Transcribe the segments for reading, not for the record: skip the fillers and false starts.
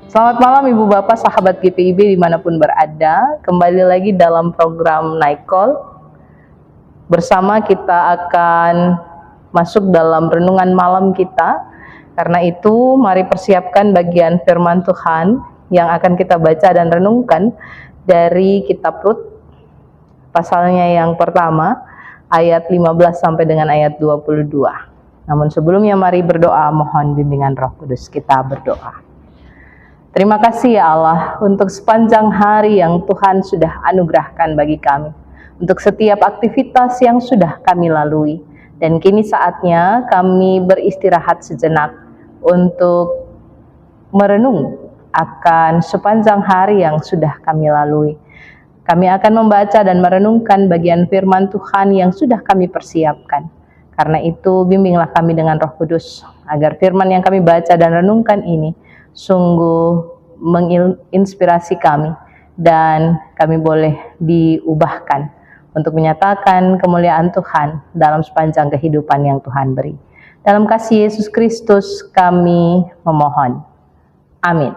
Selamat malam Ibu Bapak sahabat GPIB dimanapun berada. Kembali lagi dalam program Night Call. Bersama kita akan masuk dalam renungan malam kita. Karena itu mari persiapkan bagian firman Tuhan yang akan kita baca dan renungkan dari kitab Rut pasalnya yang pertama ayat 15 sampai dengan ayat 22. Namun sebelumnya mari berdoa, mohon bimbingan Roh Kudus. Kita berdoa. Terima kasih ya Allah untuk sepanjang hari yang Tuhan sudah anugerahkan bagi kami, untuk setiap aktivitas yang sudah kami lalui, dan kini saatnya kami beristirahat sejenak untuk merenung akan sepanjang hari yang sudah kami lalui. Kami akan membaca dan merenungkan bagian firman Tuhan yang sudah kami persiapkan. Karena itu bimbinglah kami dengan Roh Kudus, agar firman yang kami baca dan renungkan ini sungguh menginspirasi kami dan kami boleh diubahkan untuk menyatakan kemuliaan Tuhan dalam sepanjang kehidupan yang Tuhan beri. Dalam kasih Yesus Kristus kami memohon. Amin.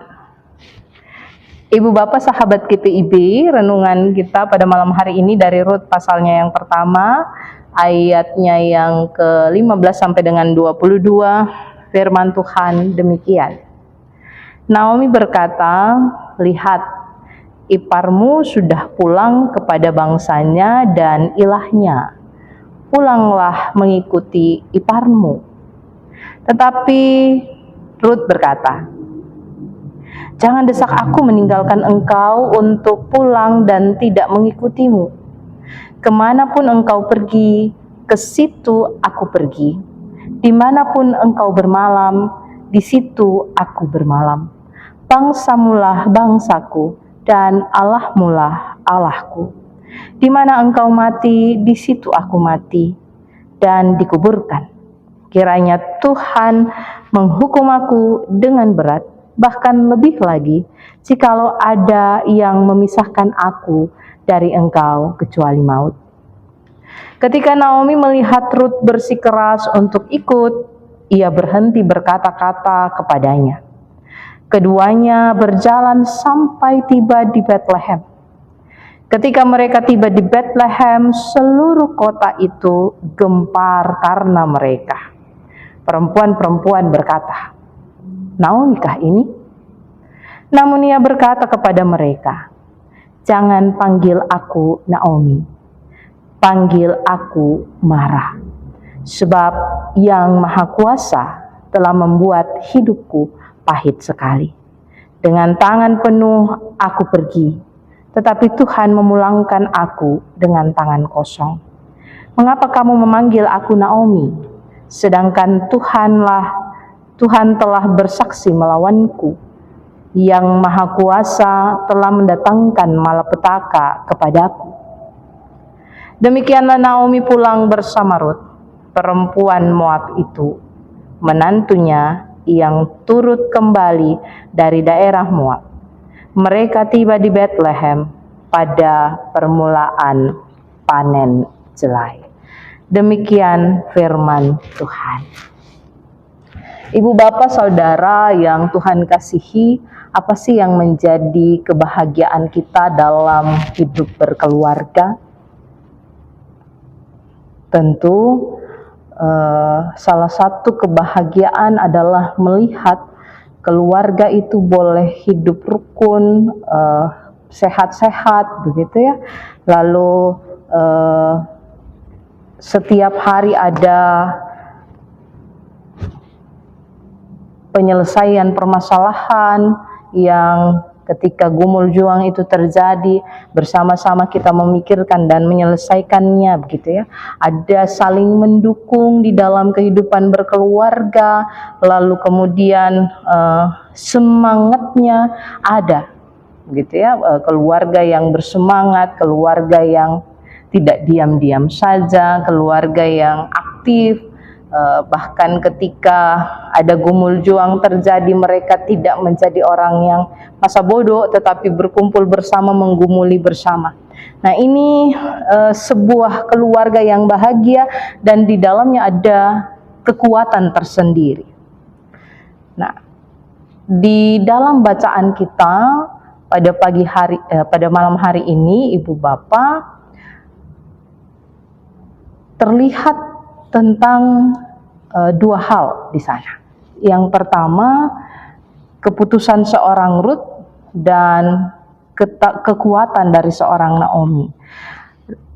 Ibu Bapak sahabat GPIB, renungan kita pada malam hari ini dari Rut pasalnya yang pertama, ayatnya yang ke-15 sampai dengan 22, firman Tuhan demikian. Naomi berkata, "Lihat, iparmu sudah pulang kepada bangsanya dan ilahnya. Pulanglah mengikuti iparmu." Tetapi Rut berkata, "Jangan desak aku meninggalkan engkau untuk pulang dan tidak mengikutimu. Kemanapun engkau pergi, ke situ aku pergi. Dimanapun engkau bermalam, di situ aku bermalam. Bangsamulah bangsaku, dan Allahmulah Allahku. Di mana engkau mati, di situ aku mati, dan dikuburkan. Kiranya Tuhan menghukum aku dengan berat, bahkan lebih lagi, jikalau ada yang memisahkan aku dari engkau kecuali maut." Ketika Naomi melihat Rut bersikeras untuk ikut, ia berhenti berkata-kata kepadanya. Keduanya berjalan sampai tiba di Bethlehem. Ketika mereka tiba di Bethlehem, seluruh kota itu gempar karena mereka. Perempuan-perempuan berkata, "Naomi kah ini?" Namun ia berkata kepada mereka, "Jangan panggil aku Naomi, panggil aku Mara, sebab Yang Maha Kuasa telah membuat hidupku pahit sekali. Dengan tangan penuh aku pergi, tetapi Tuhan memulangkan aku dengan tangan kosong. Mengapa kamu memanggil aku Naomi, sedangkan Tuhan telah bersaksi melawanku. Yang Maha Kuasa telah mendatangkan malapetaka kepadaku." Demikianlah Naomi pulang bersama Rut, perempuan Moab itu, menantunya yang turut kembali dari daerah Moab. Mereka tiba di Bethlehem pada permulaan panen jelai. Demikian firman Tuhan. Ibu bapak saudara yang Tuhan kasihi, apa sih yang menjadi kebahagiaan kita dalam hidup berkeluarga? Tentu salah satu kebahagiaan adalah melihat keluarga itu boleh hidup rukun, sehat-sehat begitu ya. Lalu setiap hari ada penyelesaian permasalahan yang ketika gumul juang itu terjadi, bersama-sama kita memikirkan dan menyelesaikannya begitu ya. Ada saling mendukung di dalam kehidupan berkeluarga, lalu kemudian semangatnya ada begitu ya. Keluarga yang bersemangat, keluarga yang tidak diam-diam saja, keluarga yang aktif. Bahkan ketika ada gumul juang terjadi, mereka tidak menjadi orang yang masa bodoh, tetapi berkumpul bersama, menggumuli bersama. Nah ini sebuah keluarga yang bahagia dan di dalamnya ada kekuatan tersendiri. Nah Di dalam bacaan kita pada pada malam hari ini, Ibu Bapak, terlihat tentang dua hal di sana. Yang pertama, keputusan seorang Ruth dan kekuatan dari seorang Naomi.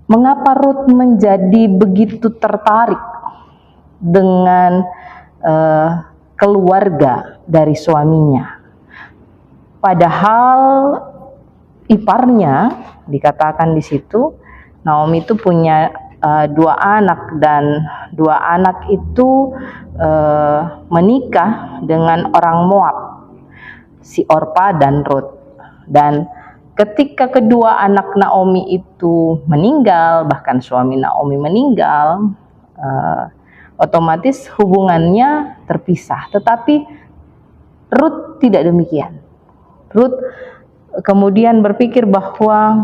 Mengapa Ruth menjadi begitu tertarik dengan keluarga dari suaminya? Padahal iparnya, dikatakan di situ, Naomi itu punya dua anak, dan dua anak itu menikah dengan orang Moab, si Orpa dan Ruth. Dan ketika kedua anak Naomi itu meninggal, bahkan suami Naomi meninggal, otomatis hubungannya terpisah. Tetapi Ruth tidak demikian. Ruth kemudian berpikir bahwa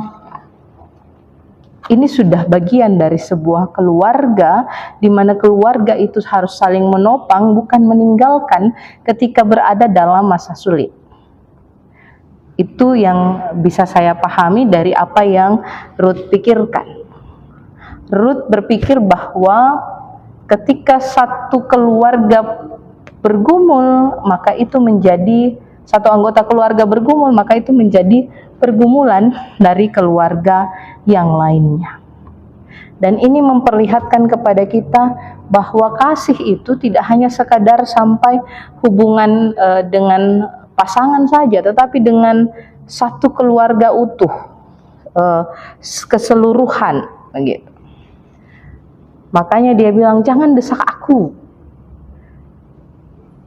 ini sudah bagian dari sebuah keluarga, di mana keluarga itu harus saling menopang, bukan meninggalkan ketika berada dalam masa sulit. Itu yang bisa saya pahami dari apa yang Ruth pikirkan. Ruth berpikir bahwa ketika satu keluarga bergumul, maka itu menjadi satu anggota keluarga bergumul, maka itu menjadi pergumulan dari keluarga yang lainnya. Dan ini memperlihatkan kepada kita bahwa kasih itu tidak hanya sekadar sampai hubungan dengan pasangan saja, tetapi dengan satu keluarga utuh, keseluruhan, begitu. Makanya dia bilang, jangan desak aku.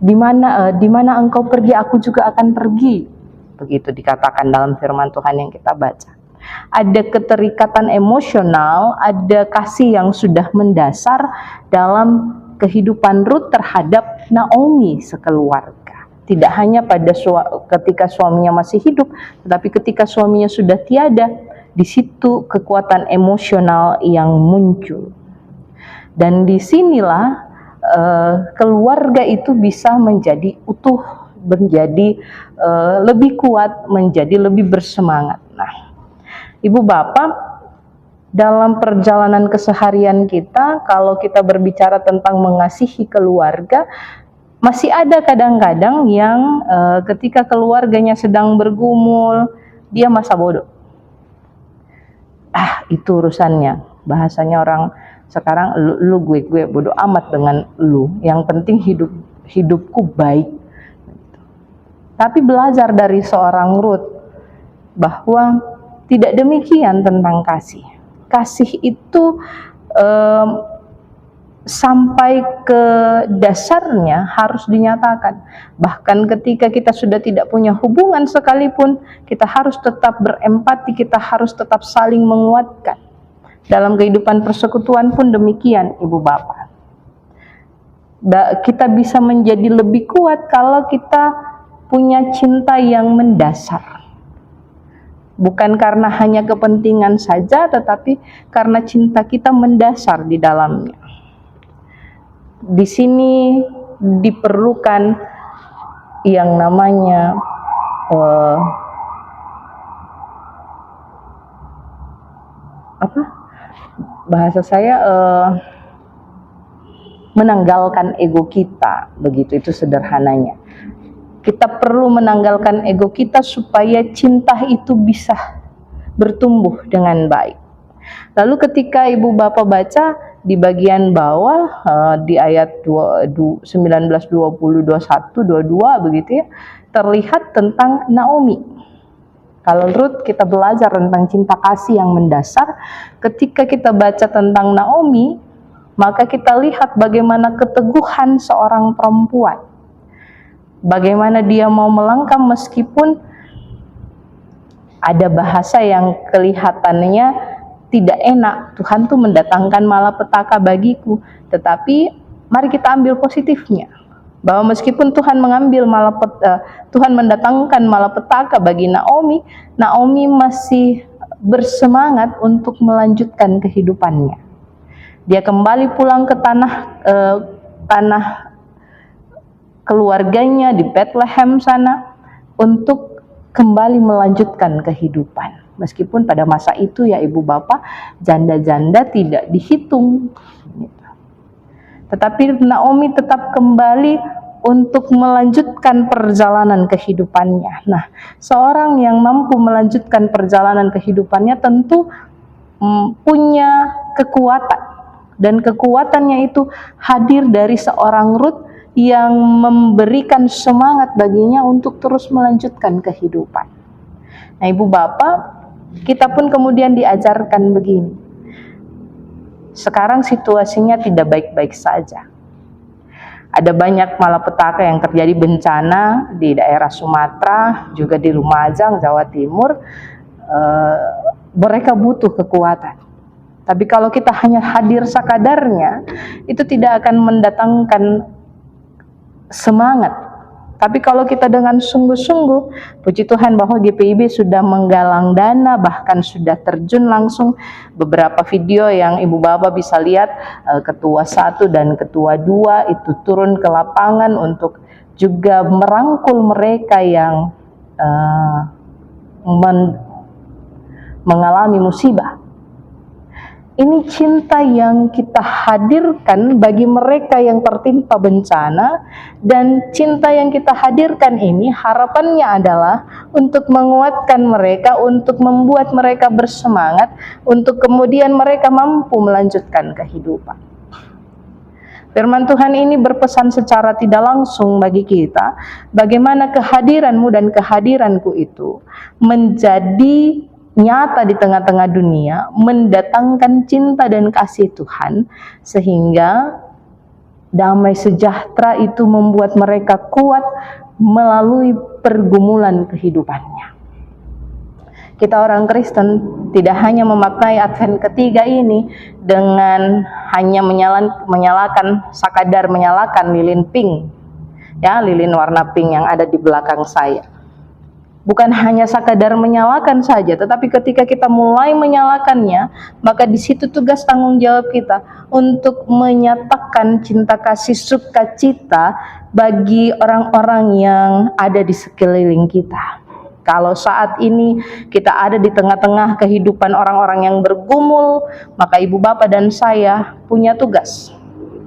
Di mana engkau pergi, aku juga akan pergi. Begitu dikatakan dalam firman Tuhan yang kita baca. Ada keterikatan emosional, ada kasih yang sudah mendasar dalam kehidupan Ruth terhadap Naomi sekeluarga. Tidak hanya pada ketika suaminya masih hidup, tetapi ketika suaminya sudah tiada, di situ kekuatan emosional yang muncul. Dan disinilah keluarga itu bisa menjadi utuh, menjadi lebih kuat, menjadi lebih bersemangat. Nah, Ibu Bapak, dalam perjalanan keseharian kita, kalau kita berbicara tentang mengasihi keluarga, masih ada kadang-kadang yang ketika keluarganya sedang bergumul, dia masa bodoh. Itu urusannya. Bahasanya orang sekarang, lu gue bodoh amat dengan lu. Yang penting hidupku baik. Tapi belajar dari seorang Ruth bahwa tidak demikian tentang kasih. Kasih itu sampai ke dasarnya harus dinyatakan. Bahkan ketika kita sudah tidak punya hubungan sekalipun, kita harus tetap berempati, kita harus tetap saling menguatkan. Dalam kehidupan persekutuan pun demikian, Ibu Bapak. Kita bisa menjadi lebih kuat kalau kita punya cinta yang mendasar. Bukan karena hanya kepentingan saja, tetapi karena cinta kita mendasar di dalamnya. Di sini diperlukan yang namanya bahasa saya menanggalkan ego kita, begitu, itu sederhananya. Kita perlu menanggalkan ego kita supaya cinta itu bisa bertumbuh dengan baik. Lalu ketika Ibu Bapak baca di bagian bawah di ayat 19, 20, 21, 22 begitu ya, terlihat tentang Naomi. Kalau Ruth kita belajar tentang cinta kasih yang mendasar, ketika kita baca tentang Naomi, maka kita lihat bagaimana keteguhan seorang perempuan. Bagaimana dia mau melangkah meskipun ada bahasa yang kelihatannya tidak enak. Tuhan tuh mendatangkan malapetaka bagiku. Tetapi mari kita ambil positifnya. Bahwa meskipun Tuhan Tuhan mendatangkan malapetaka bagi Naomi, Naomi masih bersemangat untuk melanjutkan kehidupannya. Dia kembali pulang ke tanah keluarganya di Bethlehem sana untuk kembali melanjutkan kehidupan. Meskipun pada masa itu ya ibu bapak, janda-janda tidak dihitung. Tetapi Naomi tetap kembali untuk melanjutkan perjalanan kehidupannya. Nah, seorang yang mampu melanjutkan perjalanan kehidupannya tentu punya kekuatan. Dan kekuatannya itu hadir dari seorang Ruth yang memberikan semangat baginya untuk terus melanjutkan kehidupan. Nah, ibu bapak, kita pun kemudian diajarkan begini. Sekarang situasinya tidak baik-baik saja. Ada banyak malapetaka yang terjadi, bencana di daerah Sumatera, juga di Lumajang, Jawa Timur. Mereka butuh kekuatan. Tapi kalau kita hanya hadir sakadarnya, itu tidak akan mendatangkan semangat. Tapi kalau kita dengan sungguh-sungguh, puji Tuhan bahwa GPIB sudah menggalang dana, bahkan sudah terjun langsung. Beberapa video yang ibu bapak bisa lihat, ketua 1 dan ketua 2 itu turun ke lapangan untuk juga merangkul mereka yang mengalami musibah. Ini cinta yang kita hadirkan bagi mereka yang tertimpa bencana, dan cinta yang kita hadirkan ini harapannya adalah untuk menguatkan mereka, untuk membuat mereka bersemangat, untuk kemudian mereka mampu melanjutkan kehidupan. Firman Tuhan ini berpesan secara tidak langsung bagi kita, bagaimana kehadiranmu dan kehadiranku itu menjadi nyata di tengah-tengah dunia, mendatangkan cinta dan kasih Tuhan, sehingga damai sejahtera itu membuat mereka kuat melalui pergumulan kehidupannya. Kita orang Kristen tidak hanya memaknai Advent ketiga ini dengan hanya sekadar menyalakan lilin pink, ya, lilin warna pink yang ada di belakang saya. Bukan hanya sekadar menyalakan saja, tetapi ketika kita mulai menyalakannya, maka di situ tugas tanggung jawab kita untuk menyatakan cinta kasih sukacita bagi orang-orang yang ada di sekeliling kita. Kalau saat ini kita ada di tengah-tengah kehidupan orang-orang yang bergumul, maka ibu bapak dan saya punya tugas.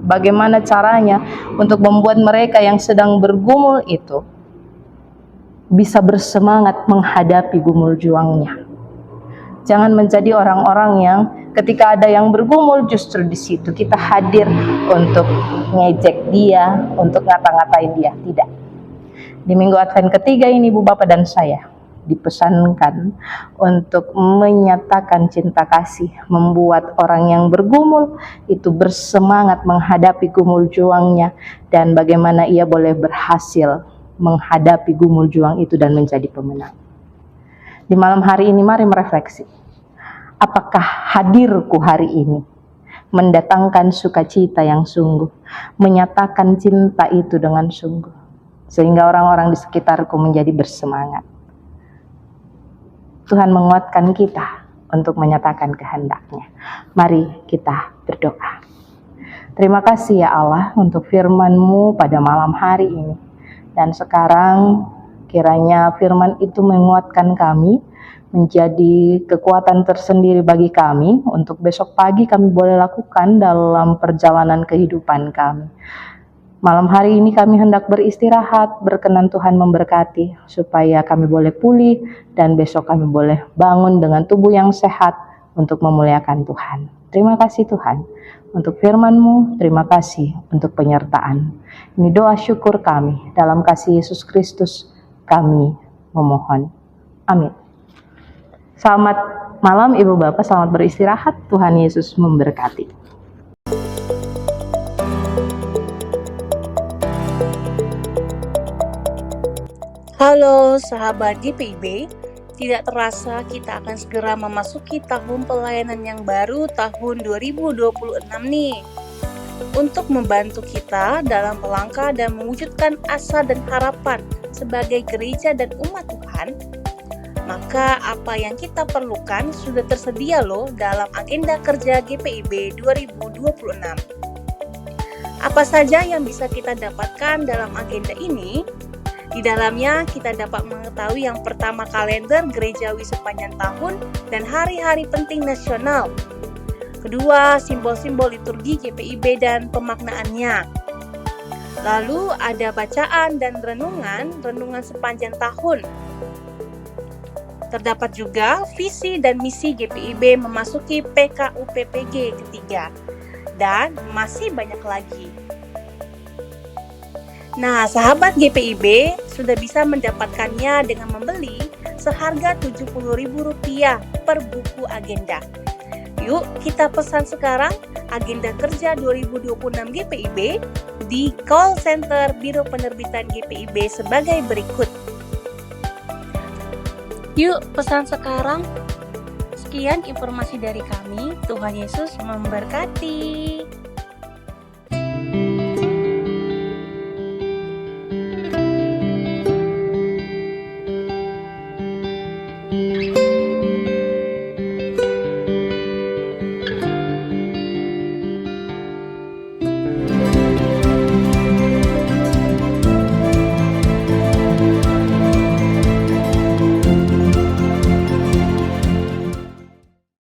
Bagaimana caranya untuk membuat mereka yang sedang bergumul itu bisa bersemangat menghadapi gumul juangnya. Jangan menjadi orang-orang yang ketika ada yang bergumul justru di situ kita hadir untuk ngejek dia, untuk ngata-ngatain dia. Tidak. Di minggu Advent ketiga ini ibu bapak dan saya dipesankan untuk menyatakan cinta kasih, membuat orang yang bergumul itu bersemangat menghadapi gumul juangnya, dan bagaimana ia boleh berhasil menghadapi gumul juang itu dan menjadi pemenang. Di malam hari ini mari merefleksi. Apakah hadirku hari ini mendatangkan sukacita yang sungguh, menyatakan cinta itu dengan sungguh, sehingga orang-orang di sekitarku menjadi bersemangat. Tuhan menguatkan kita untuk menyatakan kehendak-Nya. Mari kita berdoa. Terima kasih ya Allah untuk firman-Mu pada malam hari ini. Dan sekarang kiranya firman itu menguatkan kami, menjadi kekuatan tersendiri bagi kami untuk besok pagi kami boleh lakukan dalam perjalanan kehidupan kami. Malam hari ini kami hendak beristirahat, berkenan Tuhan memberkati supaya kami boleh pulih dan besok kami boleh bangun dengan tubuh yang sehat untuk memuliakan Tuhan. Terima kasih Tuhan untuk firman-Mu, terima kasih untuk penyertaan. Ini doa syukur kami, dalam kasih Yesus Kristus kami memohon. Amin. Selamat malam Ibu Bapak, selamat beristirahat. Tuhan Yesus memberkati. Halo sahabat GPIB, tidak terasa kita akan segera memasuki tahun pelayanan yang baru tahun 2026 nih. Untuk membantu kita dalam melangkah dan mewujudkan asa dan harapan sebagai gereja dan umat Tuhan, maka apa yang kita perlukan sudah tersedia loh dalam agenda kerja GPIB 2026. Apa saja yang bisa kita dapatkan dalam agenda ini? Di dalamnya kita dapat mengetahui yang pertama kalender gerejawi sepanjang tahun dan hari-hari penting nasional. Kedua, simbol-simbol liturgi GPIB dan pemaknaannya. Lalu ada bacaan dan renungan sepanjang tahun. Terdapat juga visi dan misi GPIB memasuki PKUPPG ketiga. Dan masih banyak lagi. Nah, sahabat GPIB sudah bisa mendapatkannya dengan membeli seharga Rp70.000 per buku agenda. Yuk kita pesan sekarang agenda kerja 2026 GPIB di call center Biro Penerbitan GPIB sebagai berikut. Yuk pesan sekarang. Sekian informasi dari kami. Tuhan Yesus memberkati.